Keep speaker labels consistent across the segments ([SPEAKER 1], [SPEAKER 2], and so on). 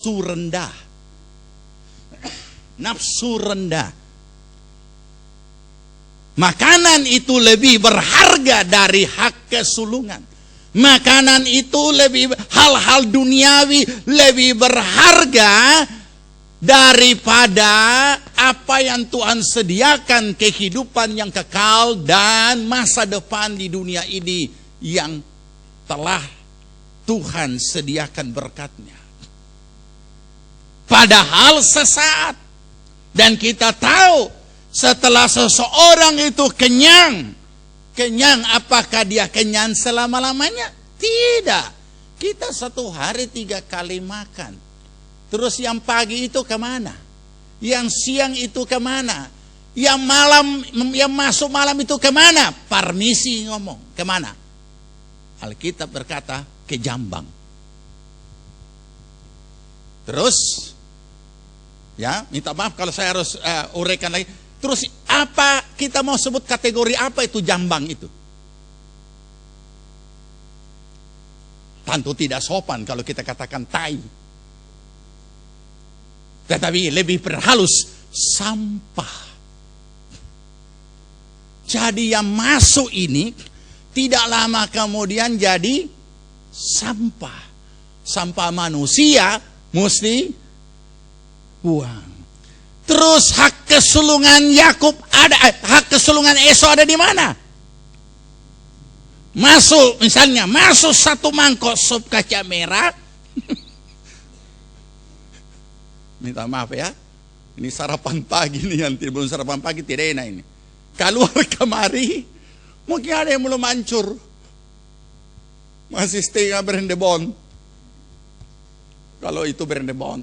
[SPEAKER 1] nafsu rendah. Nafsu rendah. Makanan itu lebih berharga dari hak kesulungan. Makanan itu lebih, hal-hal duniawi lebih berharga daripada apa yang Tuhan sediakan, kehidupan yang kekal dan masa depan di dunia ini yang telah Tuhan sediakan berkatnya. Padahal sesaat. Dan kita tahu setelah seseorang itu kenyang, apakah dia kenyang selama-lamanya? Tidak. Kita 1 hari 3 kali makan. Terus yang pagi itu kemana? Yang siang itu kemana? Yang masuk malam itu kemana? Permisi ngomong, kemana? Alkitab berkata, ke jambang. Terus, ya minta maaf kalau saya harus uraikan lagi. Terus apa, kita mau sebut kategori apa itu jambang itu? Tentu tidak sopan kalau kita katakan tai. Tetapi lebih berhalus, sampah. Jadi yang masuk ini tidak lama kemudian jadi sampah. Sampah manusia mesti buang. Terus hak kesulungan Yakub ada, hak kesulungan Esau ada di mana? Masuk, misalnya masuk 1 mangkok sup kacang merah. Minta maaf ya, ini sarapan pagi nih, yang belum sarapan pagi tidak enak ini. Keluar kemari, mungkin ada yang belum hancur, masih setengah berendebon. Kalau itu berendebon,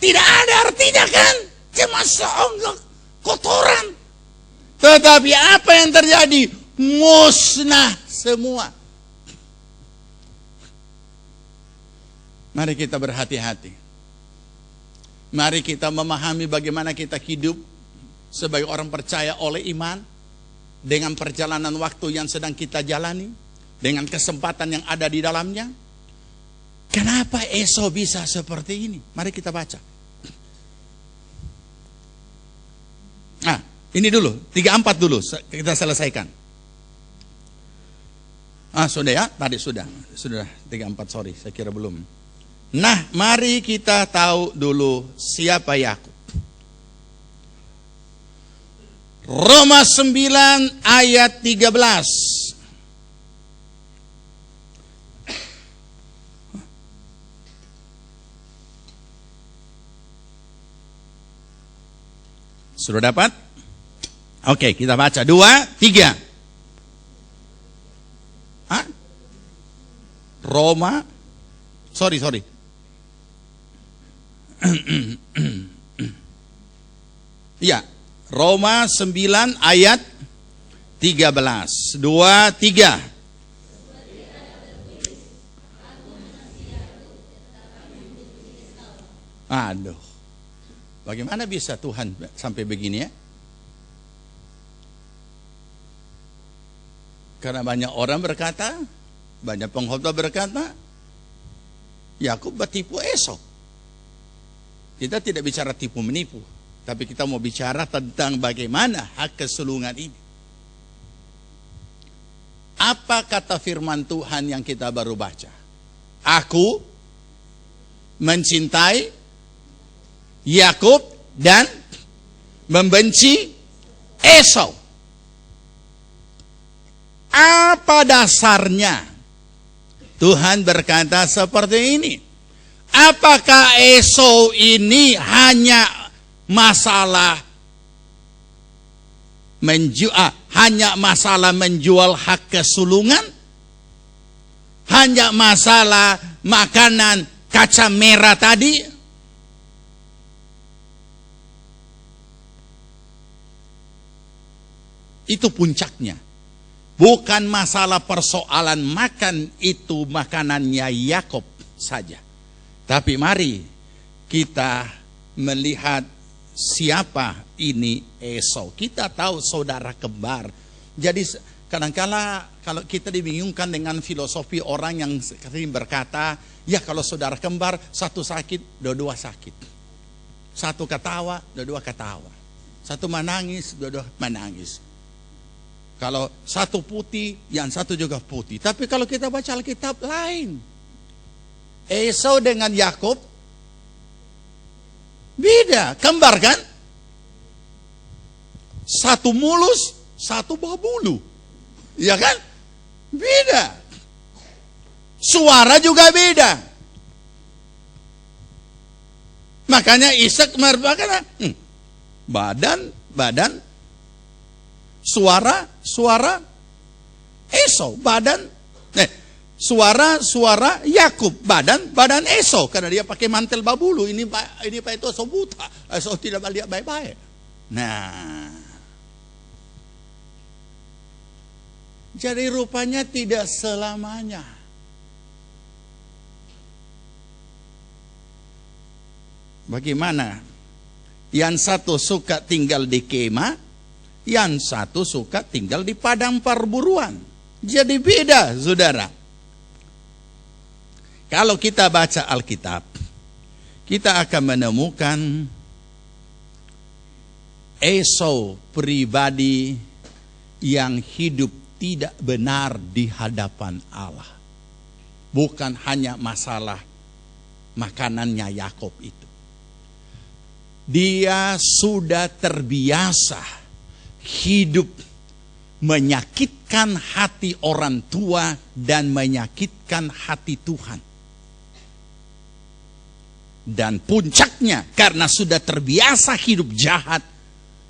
[SPEAKER 1] tidak ada artinya kan, cuma seonggok kotoran. Tetapi apa yang terjadi? Musnah semua. Mari kita berhati-hati. Mari kita memahami bagaimana kita hidup sebagai orang percaya oleh iman, dengan perjalanan waktu yang sedang kita jalani, dengan kesempatan yang ada di dalamnya. Kenapa Esau bisa seperti ini? Mari kita baca. Nah, ini dulu, 34 dulu kita selesaikan. Sudah ya? Tadi sudah 34, sorry, saya kira belum. Nah, mari kita tahu dulu siapa Yakub. Roma 9 ayat 13. Sudah dapat? Oke, kita baca 2, 3. Roma, sorry. Ya, Roma 9 ayat 13. 2, 3. Aduh. Bagaimana bisa Tuhan sampai begini ya? Karena banyak orang berkata, banyak pengkhotbah berkata, Yakub bertipu Esau. Kita tidak bicara tipu menipu, tapi kita mau bicara tentang bagaimana hak kesulungan ini. Apa kata firman Tuhan yang kita baru baca? Aku mencintai Yakub dan membenci Esau. Apa dasarnya Tuhan berkata seperti ini? Apakah Esau ini hanya masalah menjual hak kesulungan? Hanya masalah makanan kacang merah tadi? Itu puncaknya. Bukan masalah persoalan makan itu makanannya Yakub saja. Tapi mari kita melihat siapa ini Esau. Kita tahu saudara kembar. Jadi Kadangkala kalau kita dibingungkan dengan filosofi orang yang sering berkata, ya kalau saudara kembar, satu sakit, dua-dua sakit. Satu ketawa, dua-dua ketawa. Satu menangis, dua-dua menangis. Kalau satu putih, yang satu juga putih. Tapi kalau kita baca Alkitab lain. Esau dengan Yakub beda, kembar kan? Satu mulus, satu babulu. Ya kan? Beda. Suara juga beda. Makanya Ishak merupakan badan, suara Esau, suara Yakub, badan Esau, karena dia pakai mantel babulu. Ini Pak itu Esau buta, Esau tidak lihat baik-baik. Nah, jadi rupanya tidak selamanya. Bagaimana? Yang satu suka tinggal di kemah, yang satu suka tinggal di padang perburuan. Jadi beda, saudara. Kalau kita baca Alkitab, kita akan menemukan Esau pribadi yang hidup tidak benar di hadapan Allah. Bukan hanya masalah makanannya Yakub itu. Dia sudah terbiasa hidup menyakitkan hati orang tua dan menyakitkan hati Tuhan. Dan puncaknya karena sudah terbiasa hidup jahat,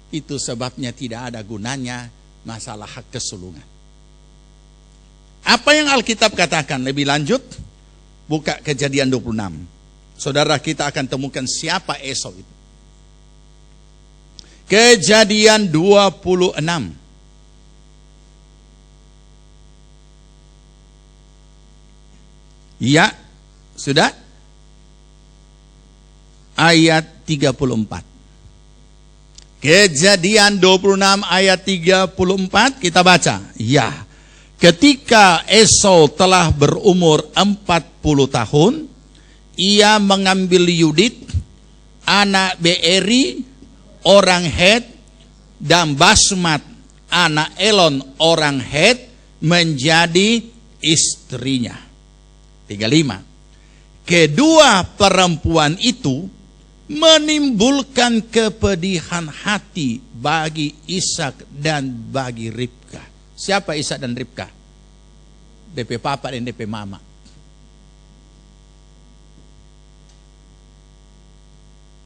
[SPEAKER 1] itu sebabnya tidak ada gunanya masalah hak kesulungan. Apa yang Alkitab katakan lebih lanjut? Buka Kejadian 26. Saudara, kita akan temukan siapa Esau itu. Kejadian 26. Ya, sudah? Ayat 34. Kejadian 26 ayat 34 kita baca. Ya. Ketika Esau telah berumur 40 tahun, ia mengambil Yudit, anak Beeri, orang Het, dan Basmat, anak Elon, orang Het, menjadi istrinya. 35. Kedua perempuan itu menimbulkan kepedihan hati bagi Ishak dan bagi Ribka. Siapa Ishak dan Ribka? DP papa dan DP mama.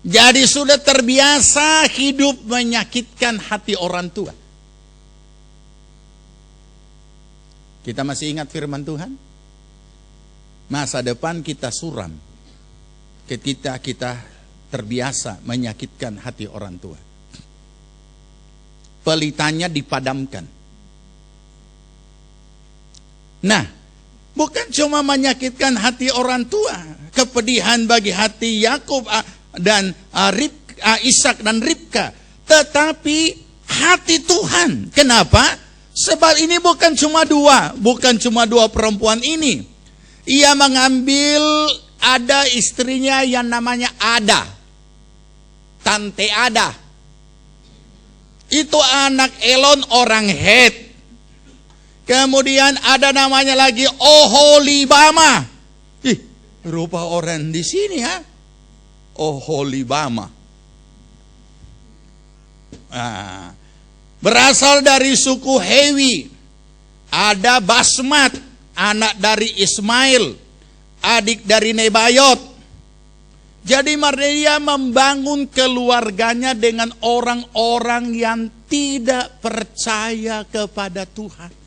[SPEAKER 1] Jadi sudah terbiasa hidup menyakitkan hati orang tua. Kita masih ingat firman Tuhan? Masa depan kita suram ketika kita terbiasa menyakitkan hati orang tua. Pelitanya dipadamkan. Nah, bukan cuma menyakitkan hati orang tua, kepedihan bagi hati Yakub dan Ishak dan Ribka, tetapi hati Tuhan. Kenapa? Sebab ini bukan cuma dua perempuan ini. Ia mengambil ada istrinya yang namanya Ada, Tante Ada. Itu anak Elon orang Het. Kemudian ada namanya lagi Oholibama. Rupa orang di sini ya. Oholibama. Berasal dari suku Hewi. Ada Basmat, anak dari Ismail, adik dari Nebayot. Jadi dia membangun keluarganya dengan orang-orang yang tidak percaya kepada Tuhan.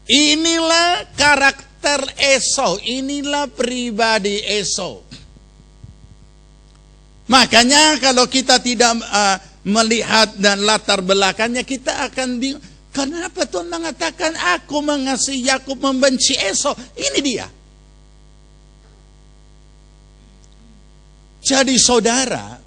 [SPEAKER 1] Inilah karakter Esau, inilah pribadi Esau. Makanya kalau kita tidak melihat dan latar belakangnya, kita akan bingung. Kenapa Tuhan mengatakan aku mengasihi Yakub, membenci Esau? Ini dia. Jadi saudara,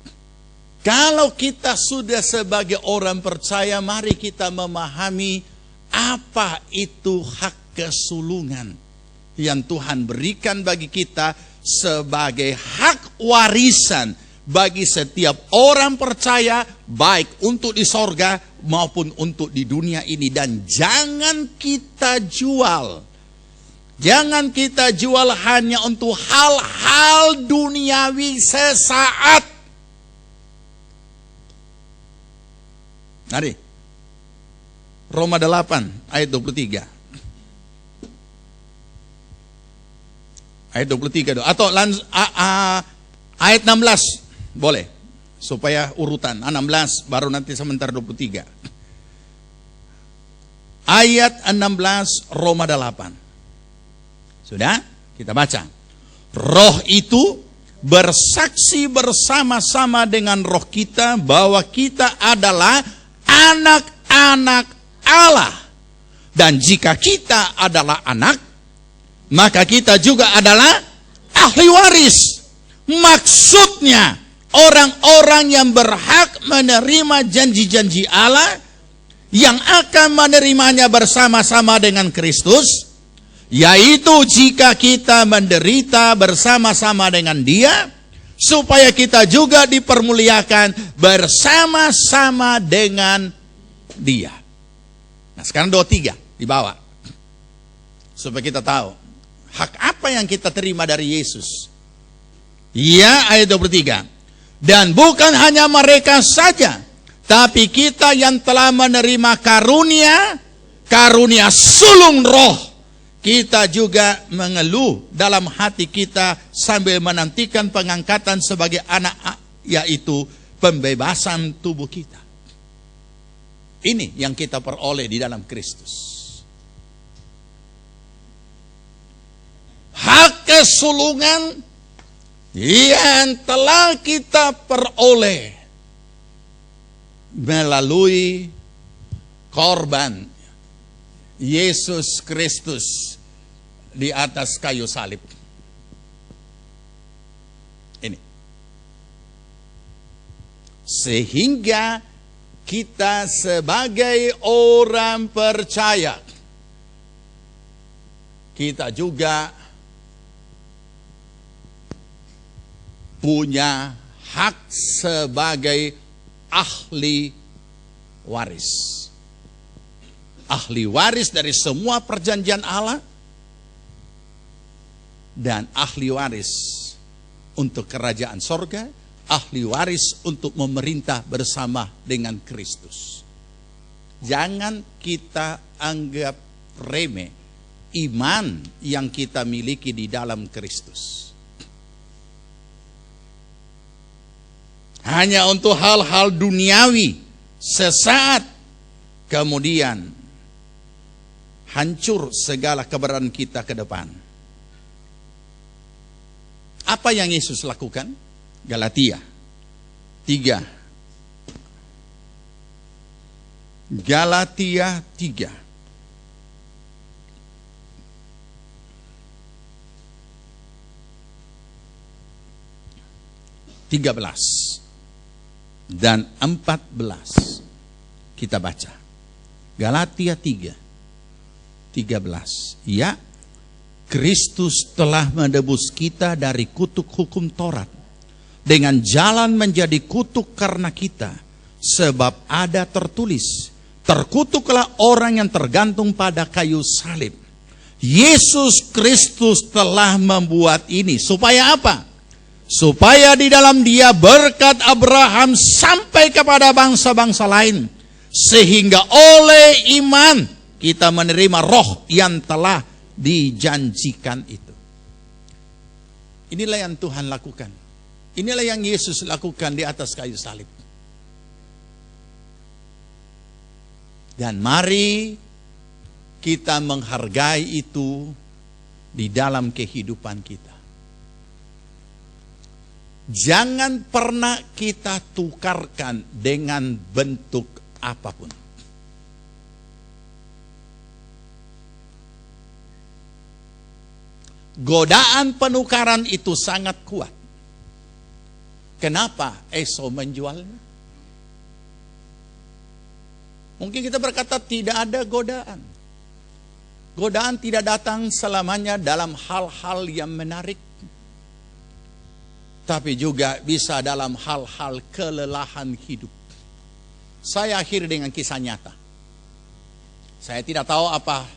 [SPEAKER 1] Kalau kita sudah sebagai orang percaya, mari kita memahami apa itu hak kesulungan yang Tuhan berikan bagi kita sebagai hak warisan bagi setiap orang percaya, baik untuk di sorga maupun untuk di dunia ini. Dan jangan kita jual. Jangan kita jual hanya untuk hal-hal duniawi sesaat. Mari, Roma 8 ayat 23. Ayat 23 atau ayat 16 boleh, supaya urutan 16 baru nanti sebentar 23. Ayat 16 Roma 8. Sudah? Kita baca. Roh itu bersaksi bersama-sama dengan roh kita bahwa kita adalah anak-anak Allah. Dan jika kita adalah anak, maka kita juga adalah ahli waris. Maksudnya, orang-orang yang berhak menerima janji-janji Allah, yang akan menerimanya bersama-sama dengan Kristus, yaitu jika kita menderita bersama-sama dengan Dia, supaya kita juga dipermuliakan bersama-sama dengan Dia. Nah, sekarang 23 dibawa, supaya kita tahu hak apa yang kita terima dari Yesus. Ya, ayat 23. Dan bukan hanya mereka saja, tapi kita yang telah menerima karunia sulung roh, kita juga mengeluh dalam hati kita sambil menantikan pengangkatan sebagai anak, yaitu pembebasan tubuh kita. Ini yang kita peroleh di dalam Kristus. Hak kesulungan yang telah kita peroleh melalui korban Yesus Kristus di atas kayu salib. Ini. Sehingga kita sebagai orang percaya, kita juga punya hak sebagai ahli waris. Ahli waris dari semua perjanjian Allah, dan ahli waris untuk kerajaan sorga, ahli waris untuk memerintah bersama dengan Kristus. Jangan kita anggap remeh iman yang kita miliki di dalam Kristus. Hanya untuk hal-hal duniawi sesaat, kemudian hancur segala keberadaan kita ke depan. Apa yang Yesus lakukan? Galatia 3. Galatia 3. Dan 14 kita baca. Galatia 3:13. Ya, Kristus telah menebus kita dari kutuk hukum Taurat dengan jalan menjadi kutuk karena kita, sebab ada tertulis, terkutuklah orang yang tergantung pada kayu salib. Yesus Kristus telah membuat ini supaya apa? Supaya di dalam Dia berkat Abraham sampai kepada bangsa-bangsa lain, sehingga oleh iman kita menerima roh yang telah dijanjikan itu. Inilah yang Tuhan lakukan. Inilah yang Yesus lakukan di atas kayu salib. Dan mari kita menghargai itu di dalam kehidupan kita. Jangan pernah kita tukarkan dengan bentuk apapun. Godaan penukaran itu sangat kuat. Kenapa Esau menjualnya? Mungkin kita berkata tidak ada godaan. Godaan tidak datang selamanya dalam hal-hal yang menarik, tapi juga bisa dalam hal-hal kelelahan hidup. Saya akhiri dengan kisah nyata. Saya tidak tahu apa,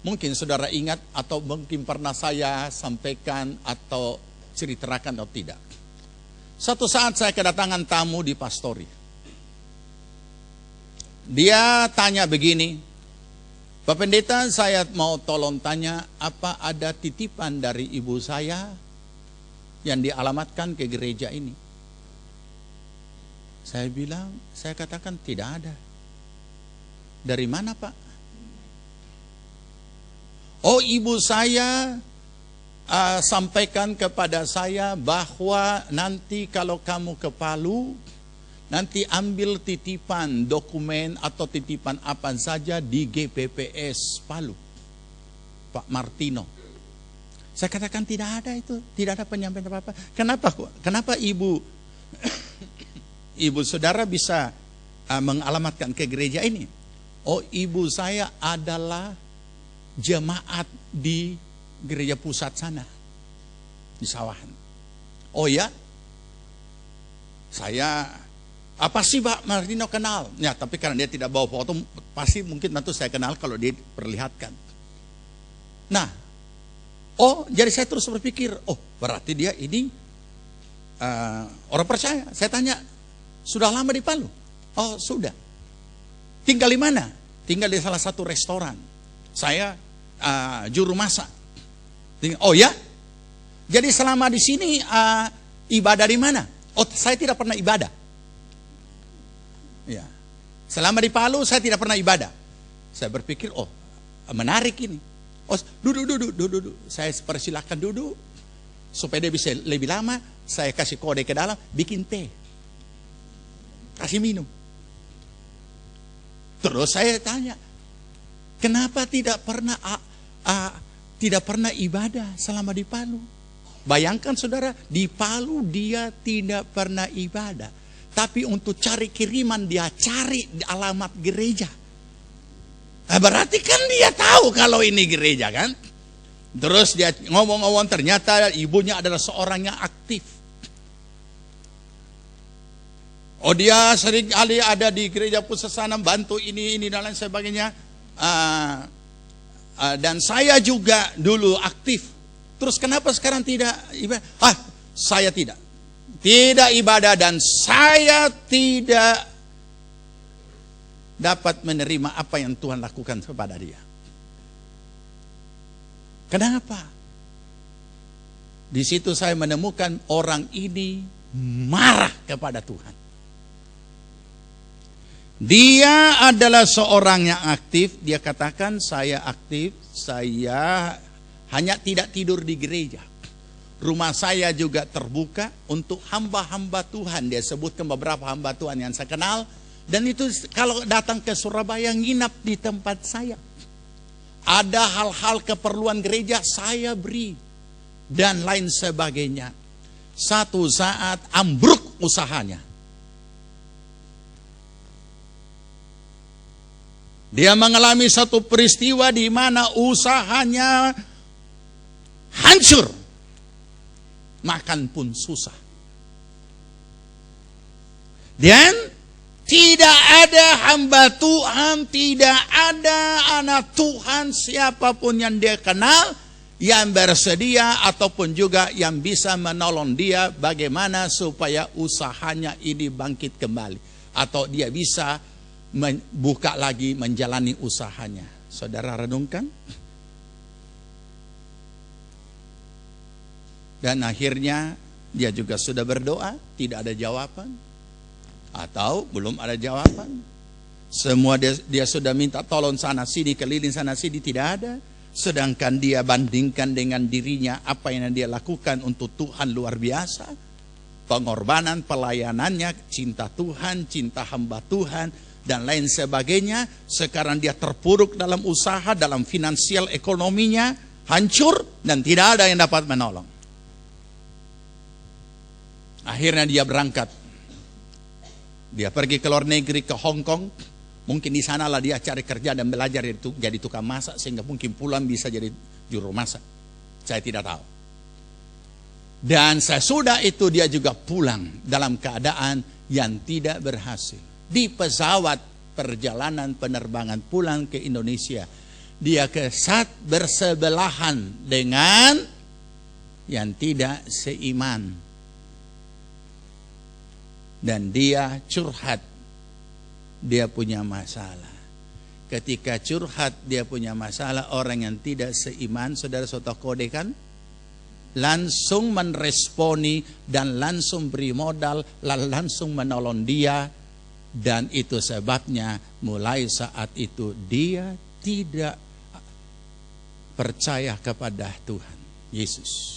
[SPEAKER 1] mungkin saudara ingat atau mungkin pernah saya sampaikan atau ceritakan atau tidak. Satu saat saya kedatangan tamu di pastori. Dia tanya begini, Pak Pendeta, saya mau tolong tanya, apa ada titipan dari ibu saya yang dialamatkan ke gereja ini? Saya bilang, saya katakan tidak ada. Dari mana, Pak? Oh, ibu saya sampaikan kepada saya bahwa nanti kalau kamu ke Palu, nanti ambil titipan dokumen atau titipan apa saja di GPPS Palu, Pak Martino. Saya katakan tidak ada itu, tidak ada penyampaian apa-apa. Kenapa ibu saudara bisa mengalamatkan ke gereja ini? Oh, ibu saya adalah jemaat di gereja pusat sana, di Sawahan. Oh ya, saya apa sih Pak Martino kenal? Ya, tapi karena dia tidak bawa foto, pasti mungkin nanti saya kenal kalau dia perlihatkan. Nah, jadi saya terus berpikir, berarti dia ini orang percaya. Saya tanya, sudah lama di Palu? Oh, sudah. Tinggal di mana? Tinggal di salah satu restoran. Saya juru masak. Oh ya? Jadi selama di sini ibadah di mana? Oh, saya tidak pernah ibadah. Ya, selama di Palu saya tidak pernah ibadah. Saya berpikir, menarik ini. Duduk. Saya persilahkan duduk. Supaya dia bisa lebih lama, saya kasih kode ke dalam, bikin teh. Kasih minum. Terus saya tanya, kenapa tidak pernah ibadah selama di Palu? Bayangkan saudara, di Palu dia tidak pernah ibadah. Tapi untuk cari kiriman dia cari alamat gereja. Berarti kan dia tahu kalau ini gereja kan. Terus dia ngomong-ngomong, ternyata ibunya adalah seorang yang aktif. Dia sering kali ada di gereja pusat sana, bantu ini dan lain sebagainya. Dan saya juga dulu aktif. Terus kenapa sekarang tidak ibadah? Saya tidak ibadah dan saya tidak dapat menerima apa yang Tuhan lakukan kepada dia. Kenapa? Di situ saya menemukan orang ini marah kepada Tuhan. Dia adalah seorang yang aktif. Dia katakan, saya aktif, saya hanya tidak tidur di gereja. Rumah saya juga terbuka untuk hamba-hamba Tuhan. Dia sebutkan beberapa hamba Tuhan yang saya kenal. Dan itu kalau datang ke Surabaya nginap di tempat saya. Ada hal-hal keperluan gereja saya beri. Dan lain sebagainya. Satu saat ambruk usahanya. Dia mengalami satu peristiwa di mana usahanya hancur. Makan pun susah. Dan tidak ada hamba Tuhan, tidak ada anak Tuhan, siapapun yang dia kenal, yang bersedia ataupun juga yang bisa menolong dia bagaimana supaya usahanya ini bangkit kembali. Atau dia bisa buka lagi menjalani usahanya. Saudara renungkan. Dan akhirnya dia juga sudah berdoa, tidak ada jawaban. Atau belum ada jawaban. Semua dia sudah minta tolong sana sini, keliling sana sini, tidak ada. Sedangkan dia bandingkan dengan dirinya apa yang dia lakukan untuk Tuhan luar biasa. Pengorbanan, pelayanannya, cinta Tuhan, cinta hamba Tuhan, dan lain sebagainya. Sekarang dia terpuruk dalam usaha, dalam finansial ekonominya, hancur dan tidak ada yang dapat menolong. Akhirnya dia berangkat. Dia pergi ke luar negeri, ke Hong Kong. Mungkin di sanalah dia cari kerja dan belajar jadi tukang masak, sehingga mungkin pulang bisa jadi juru masak. Saya tidak tahu. Dan sesudah itu dia juga pulang dalam keadaan yang tidak berhasil. Di pesawat perjalanan penerbangan pulang ke Indonesia, dia bersebelahan dengan yang tidak seiman. Dan dia curhat, dia punya masalah. Ketika curhat dia punya masalah, orang yang tidak seiman, saudara soto kode kan, langsung menresponi dan langsung beri modal, langsung menolong dia. Dan itu sebabnya mulai saat itu dia tidak percaya kepada Tuhan Yesus.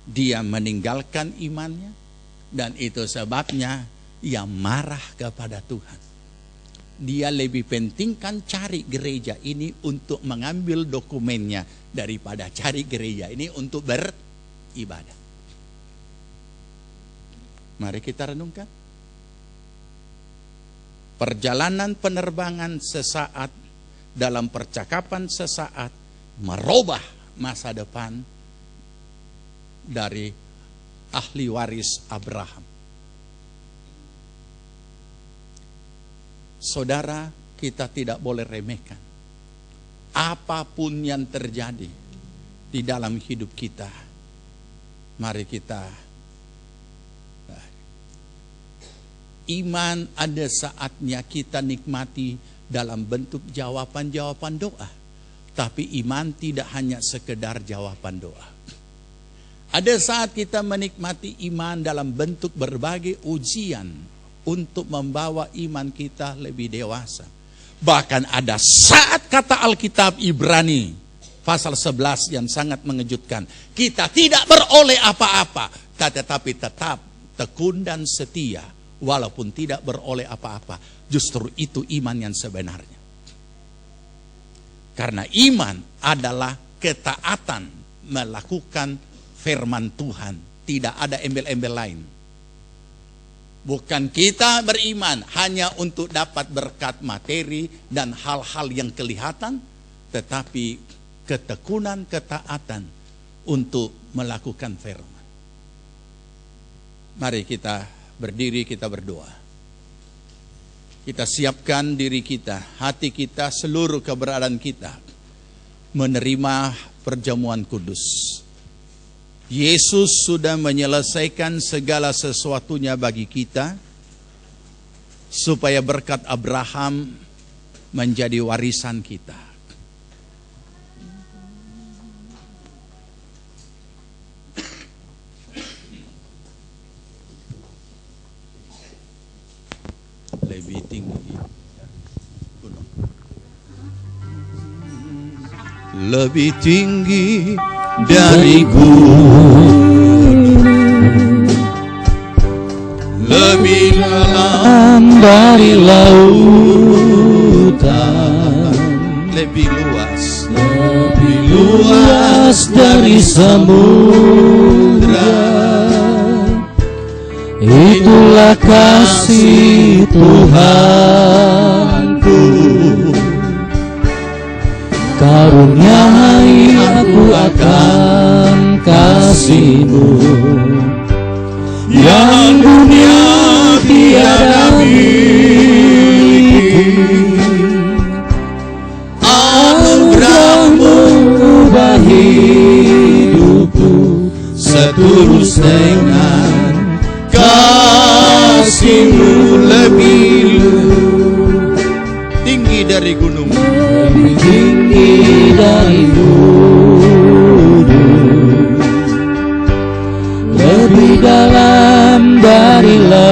[SPEAKER 1] Dia meninggalkan imannya, dan itu sebabnya ia marah kepada Tuhan. Dia lebih pentingkan cari gereja ini untuk mengambil dokumennya daripada cari gereja ini untuk beribadah. Mari kita renungkan. Perjalanan penerbangan sesaat, dalam percakapan sesaat, merubah masa depan dari ahli waris Abraham. Saudara, kita tidak boleh remehkan apapun yang terjadi di dalam hidup kita. Mari kita, iman ada saatnya kita nikmati dalam bentuk jawaban-jawaban doa. Tapi iman tidak hanya sekedar jawaban doa. Ada saat kita menikmati iman dalam bentuk berbagai ujian untuk membawa iman kita lebih dewasa. Bahkan ada saat, kata Alkitab Ibrani pasal 11 yang sangat mengejutkan, kita tidak beroleh apa-apa, tetapi tetap tekun dan setia walaupun tidak beroleh apa-apa. Justru itu iman yang sebenarnya. Karena iman adalah ketaatan melakukan firman Tuhan, tidak ada embel-embel lain. Bukan kita beriman hanya untuk dapat berkat materi dan hal-hal yang kelihatan, tetapi ketekunan, ketaatan untuk melakukan firman. Mari kita berdiri, kita berdoa. Kita siapkan diri kita, hati kita, seluruh keberadaan kita menerima perjamuan kudus. Yesus sudah menyelesaikan segala sesuatunya bagi kita, supaya berkat Abraham menjadi warisan kita. Lebih tinggi gunung, lebih tinggi dari gunung, lebih dalam dari lautan, lebih luas dari samudra. Itulah kasih Tuhanku, karuniai aku akan kasih-Mu yang dunia tiada miliki. Anugerah-Mu ubah hidupku seturus dengan kasih-Mu lebih tinggi dari gunung, lebih tinggi dari gunung, lebih dalam dari lautan,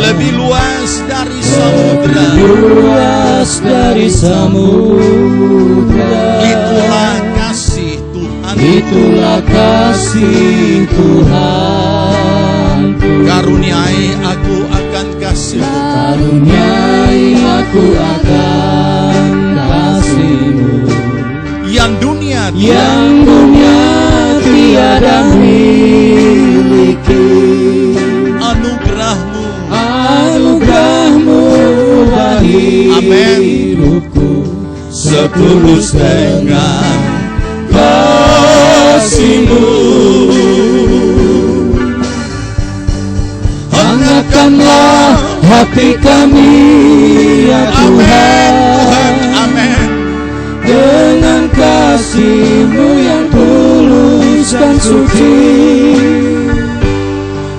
[SPEAKER 1] lebih luas dari samudra, luas dari samudra. Itulah kasih Tuhan, itulah kasih Tuhan. Karuniai aku akan kasih, karuniai aku akan kasih-Mu yang dunia
[SPEAKER 2] hidupku setulus dengan kasih-Mu. Hangatkanlah hati kami ya Tuhan,
[SPEAKER 1] Amin.
[SPEAKER 2] dengan kasih-Mu yang tulus dan suci,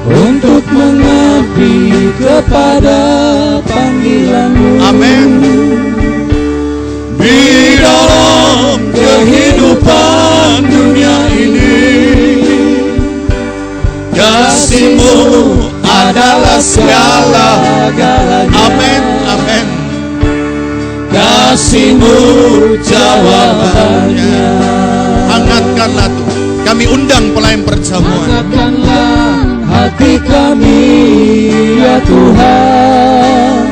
[SPEAKER 2] untuk mengabdi kepada panggilan-Mu.
[SPEAKER 1] Amin.
[SPEAKER 2] Di dalam kehidupan dunia ini, kasih-Mu adalah segala-galanya.
[SPEAKER 1] Amin. Amin.
[SPEAKER 2] Kasih-Mu jawabannya.
[SPEAKER 1] Hangatkanlah Tuhan. Kami undang pelayan perjamuan.
[SPEAKER 2] Hangatkanlah hati kami ya Tuhan,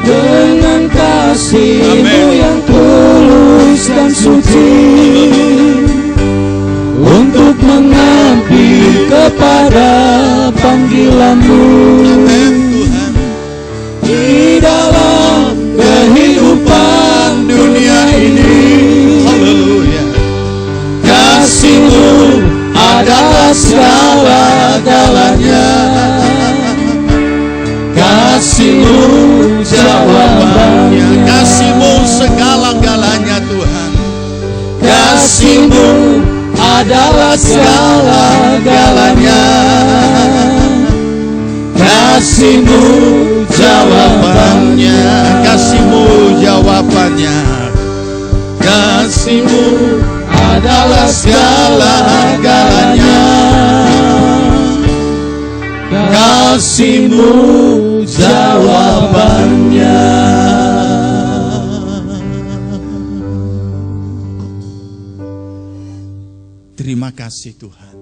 [SPEAKER 2] dengan kasih-Mu yang tulus dan suci, untuk mengabdi kepada panggilan-Mu.
[SPEAKER 1] Amin Tuhan.
[SPEAKER 2] Di dalam kehidupan dunia ini,
[SPEAKER 1] Haleluya.
[SPEAKER 2] kasih-Mu adalah segala-galanya. Kasih-Mu jawabannya.
[SPEAKER 1] Kasih-Mu segala-galanya Tuhan.
[SPEAKER 2] Kasih-Mu adalah segala-galanya. Kasih-Mu jawabannya.
[SPEAKER 1] Kasih-Mu jawabannya.
[SPEAKER 2] Kasih-Mu adalah segala-galanya. Kasih-Mu jawabannya.
[SPEAKER 1] Terima kasih Tuhan.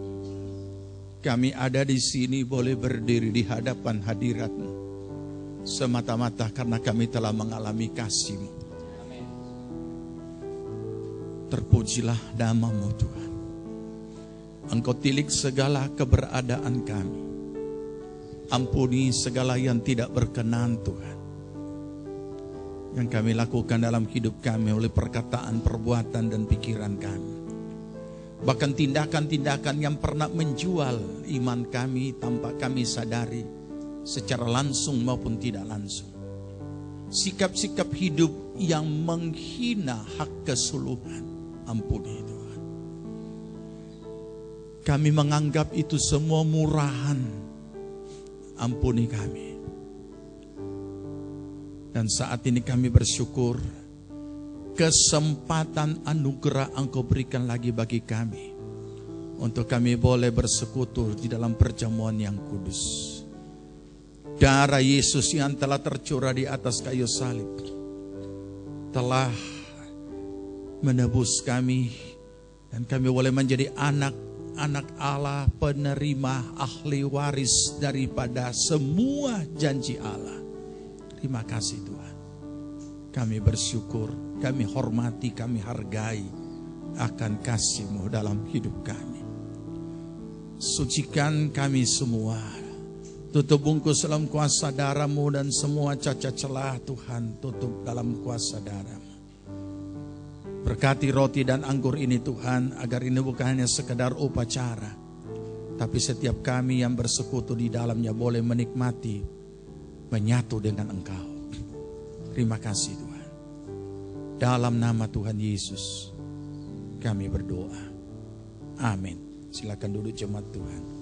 [SPEAKER 1] Kami ada di sini boleh berdiri di hadapan hadirat-Mu semata-mata karena kami telah mengalami kasih-Mu. Terpujilah nama-Mu Tuhan. Engkau tilik segala keberadaan kami. Ampuni segala yang tidak berkenan Tuhan, yang kami lakukan dalam hidup kami oleh perkataan, perbuatan, dan pikiran kami. Bahkan tindakan-tindakan yang pernah menjual iman kami tanpa kami sadari, secara langsung maupun tidak langsung. Sikap-sikap hidup yang menghina hak kesuluhan, ampuni Tuhan. Kami menganggap itu semua murahan. Ampuni kami. Dan saat ini kami bersyukur kesempatan anugerah Engkau berikan lagi bagi kami untuk kami boleh bersekutu di dalam perjamuan yang kudus. Darah Yesus yang telah tercurah di atas kayu salib telah menebus kami, dan kami boleh menjadi anak Allah, penerima ahli waris daripada semua janji Allah. Terima kasih Tuhan. Kami bersyukur, kami hormati, kami hargai akan kasih-Mu dalam hidup kami. Sucikan kami semua. Tutup bungkus dalam kuasa darah-Mu, dan semua cacat celah Tuhan tutup dalam kuasa darah-Mu. Berkati roti dan anggur ini Tuhan, agar ini bukan hanya sekedar upacara, tapi setiap kami yang bersekutu di dalamnya boleh menikmati, menyatu dengan Engkau. Terima kasih Tuhan. Dalam nama Tuhan Yesus kami berdoa. Amin. Silakan duduk jemaat Tuhan.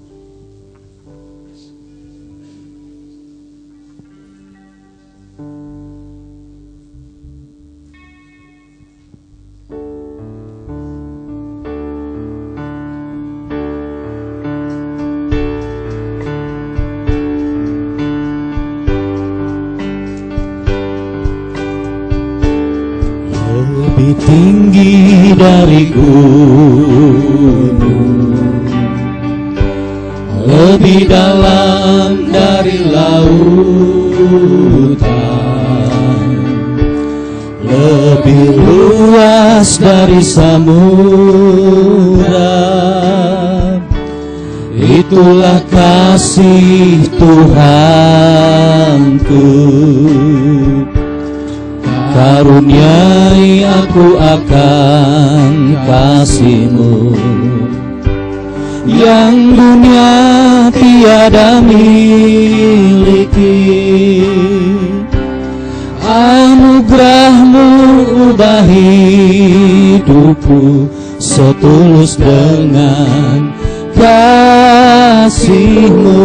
[SPEAKER 2] Lebih tinggi dari gunung, lebih dalam dari lautan, lebih luas dari samudra. Itulah kasih Tuhanku. Karuniai aku akan kasih-Mu yang dunia tiada miliki. Anugerah-Mu ubah hidupku setulus dengan kasih-Mu.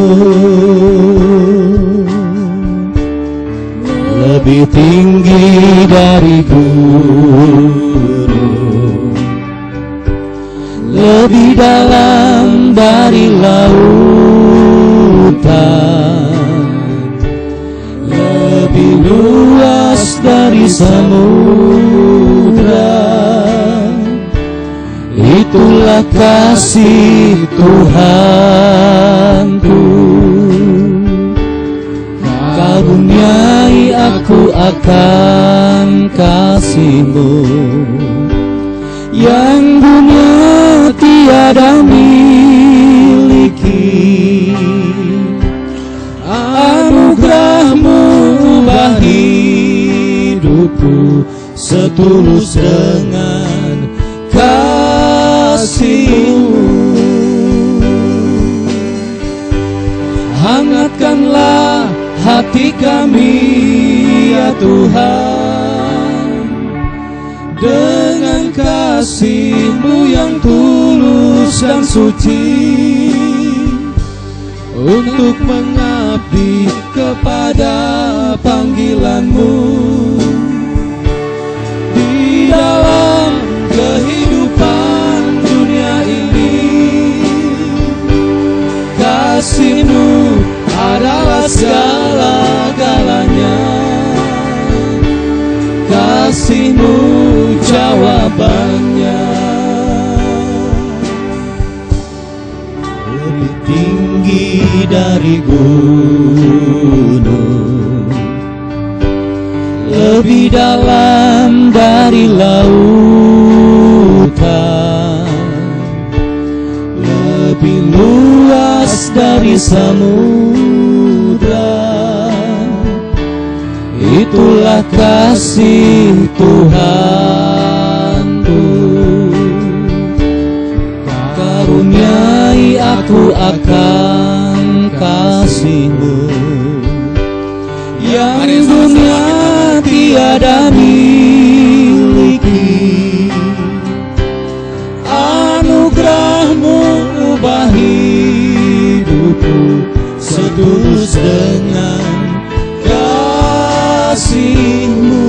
[SPEAKER 2] Lebih tinggi dari gunung, lebih dalam dari lautan, lebih luas dari samudra. Itulah kasih Tuhanku. Karuniai aku akan kasih-Mu yang dunia tiada miliki. Anugerah-Mu ubah hidupku setulus dengan kasih-Mu. Hangatkanlah hati kami ya Tuhan dengan kasih-Mu yang tulus dan suci, untuk mengabdi kepada panggilan-Mu di dalam kehidupan dunia ini. Kasih-Mu adalah segala-galanya, kasih-Mu jawabannya. Lebih tinggi dari gunung, lebih dalam dari lautan, lebih luas dari samudra. Itulah kasih Tuhanku. Karuniai aku akan kasih-Mu yang dunia tiada miliki. Anugerah-Mu ubah hidupku setulus dengan kasih-Mu.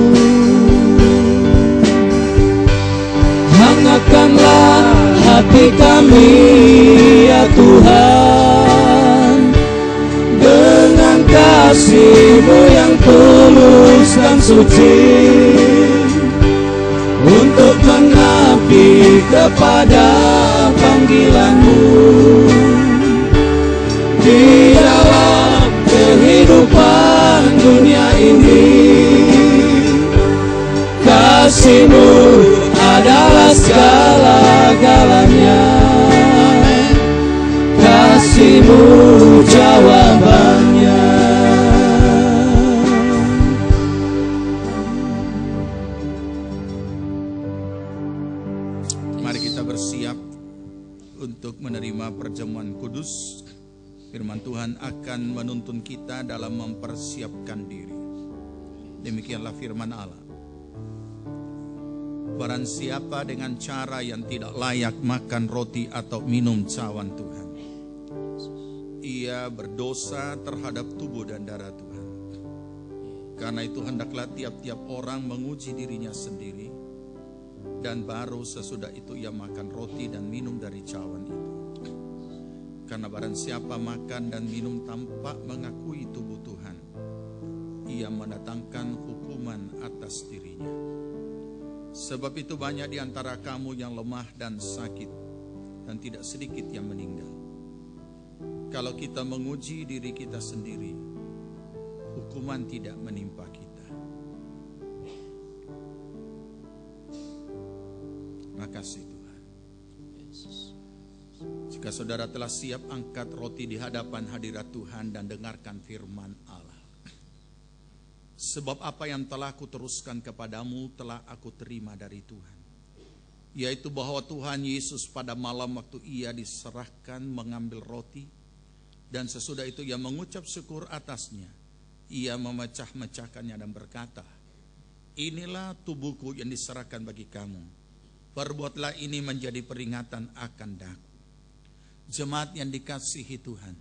[SPEAKER 2] Hangatkanlah hati kami ya Tuhan dengan kasih-Mu yang tulus dan suci, untuk mengabdi kepada panggilan-Mu di dalam kehidupan dunia ini. Kasih-Mu adalah segala-galanya, kasih-Mu jawabannya.
[SPEAKER 1] Mari kita bersiap untuk menerima perjamuan kudus. Firman Tuhan akan menuntun kita dalam mempersiapkan diri. Demikianlah firman Allah. Barang siapa dengan cara yang tidak layak makan roti atau minum cawan Tuhan, ia berdosa terhadap tubuh dan darah Tuhan. Karena itu hendaklah tiap-tiap orang menguji dirinya sendiri, dan baru sesudah itu ia makan roti dan minum dari cawan itu. Karena barang siapa makan dan minum tanpa mengakui tubuh Tuhan, ia mendatangkan hukuman atas dirinya. Sebab itu banyak di antara kamu yang lemah dan sakit, dan tidak sedikit yang meninggal. Kalau kita menguji diri kita sendiri, hukuman tidak menimpa kita. Makasih Tuhan. Jika saudara telah siap, angkat roti di hadapan hadirat Tuhan dan dengarkan firman Allah. Sebab apa yang telah kuteruskan kepadamu telah aku terima dari Tuhan, yaitu bahwa Tuhan Yesus pada malam waktu ia diserahkan mengambil roti, dan sesudah itu ia mengucap syukur atasnya, ia memecah-mecahkannya dan berkata, inilah tubuhku yang diserahkan bagi kamu, perbuatlah ini menjadi peringatan akan daku. Jemaat yang dikasihi Tuhan,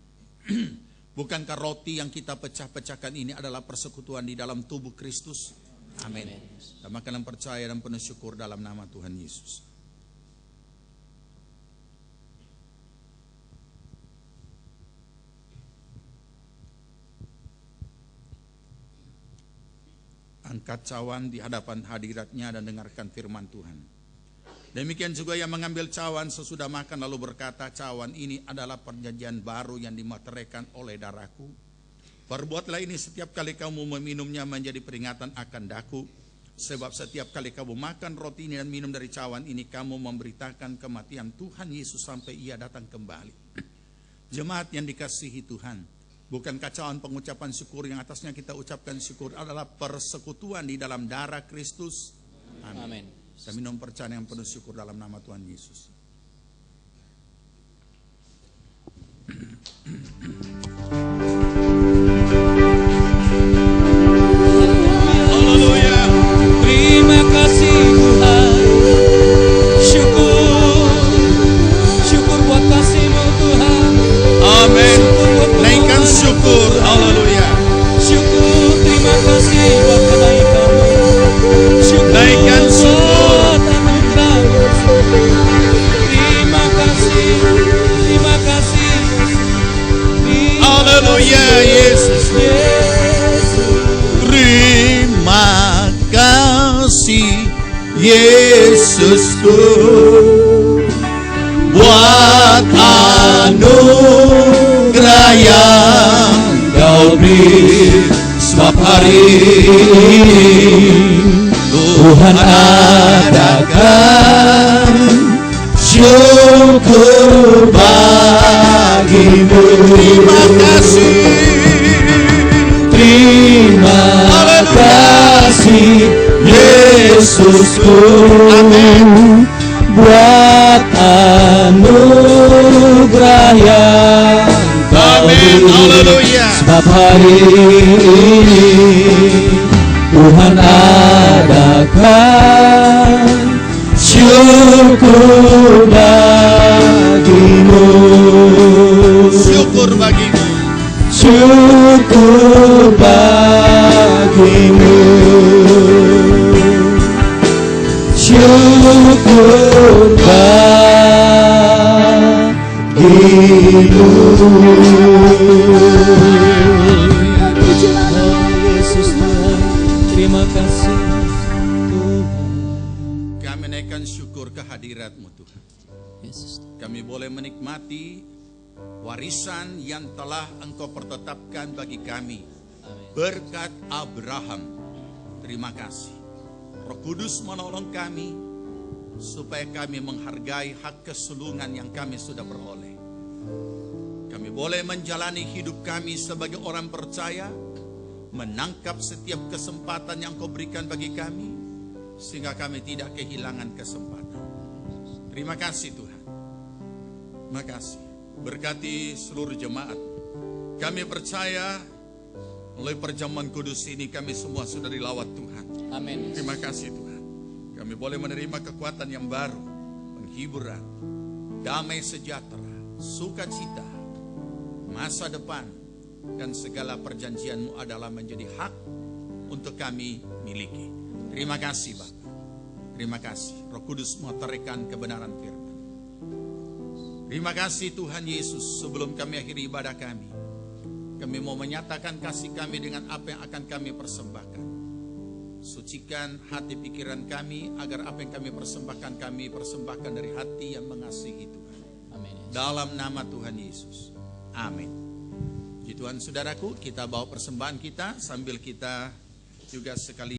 [SPEAKER 1] bukankah roti yang kita pecah-pecahkan ini adalah persekutuan di dalam tubuh Kristus? Amin. Kita makan dan percaya dan penuh syukur dalam nama Tuhan Yesus. Angkat cawan di hadapan hadiratnya dan dengarkan firman Tuhan. Demikian juga yang mengambil cawan sesudah makan lalu berkata, cawan ini adalah perjanjian baru yang dimateraikan oleh darahku. Perbuatlah ini setiap kali kamu meminumnya menjadi peringatan akan daku. Sebab setiap kali kamu makan roti ini dan minum dari cawan ini, kamu memberitakan kematian Tuhan Yesus sampai ia datang kembali. Jemaat yang dikasihi Tuhan, bukankah cawan pengucapan syukur yang atasnya kita ucapkan syukur adalah persekutuan di dalam darah Kristus? Amin. Kita minum percaya yang penuh syukur dalam nama Tuhan Yesus.
[SPEAKER 2] Haleluya. Terima kasih Tuhan. Syukur buat kasih-Mu Tuhan.
[SPEAKER 1] Amin. Naikkan syukur. Haleluya.
[SPEAKER 2] Syukur, terima kasih buat kebaikan-Mu.
[SPEAKER 1] Naikkan syukur.
[SPEAKER 2] Terima kasih.
[SPEAKER 1] Haleluya Yesus. Terima kasih Yesusku buat anugerah yang Kau beri. Sebab hari ini Tuhan adakan syukur bagimu. Terima kasih. Terima kasih Yesusku. Amin. Buat anugerah yang Kau beri. Haleluya. Sebab hari ini Tuhan adakan syukur bagimu. Syukur bagimu. Syukur bagimu. Syukur bagimu. Yesus Tuhan, terima kasih Tuhan. Kami naikkan syukur kehadirat-Mu Tuhan.
[SPEAKER 2] Yesus.
[SPEAKER 1] Kami boleh menikmati warisan yang telah Engkau pertetapkan bagi kami berkat Abraham. Terima kasih. Roh Kudus menolong kami supaya kami menghargai hak kesulungan yang kami sudah peroleh. Kami boleh menjalani hidup kami sebagai orang percaya, menangkap setiap kesempatan yang Kau berikan bagi kami, sehingga kami tidak kehilangan kesempatan. Terima kasih Tuhan. Terima kasih. Berkati seluruh jemaat. Kami percaya oleh perjamuan kudus ini kami semua sudah dilawat Tuhan.
[SPEAKER 2] Amin.
[SPEAKER 1] Terima kasih Tuhan. Kami boleh menerima kekuatan yang baru, penghiburan, damai sejahtera, sukacita, masa depan, dan segala perjanjian-Mu adalah menjadi hak untuk kami miliki. Terima kasih Bapa. Terima kasih Roh Kudus meteraikan kebenaran firman. Terima kasih Tuhan Yesus. Sebelum kami akhiri ibadah kami mau menyatakan kasih kami dengan apa yang akan kami persembahkan. Sucikan hati pikiran kami agar apa yang kami persembahkan dari hati yang mengasihi Tuhan.
[SPEAKER 2] Amin.
[SPEAKER 1] Dalam nama Tuhan Yesus. Amin. Tuhan saudaraku, kita bawa persembahan kita sambil kita juga sekali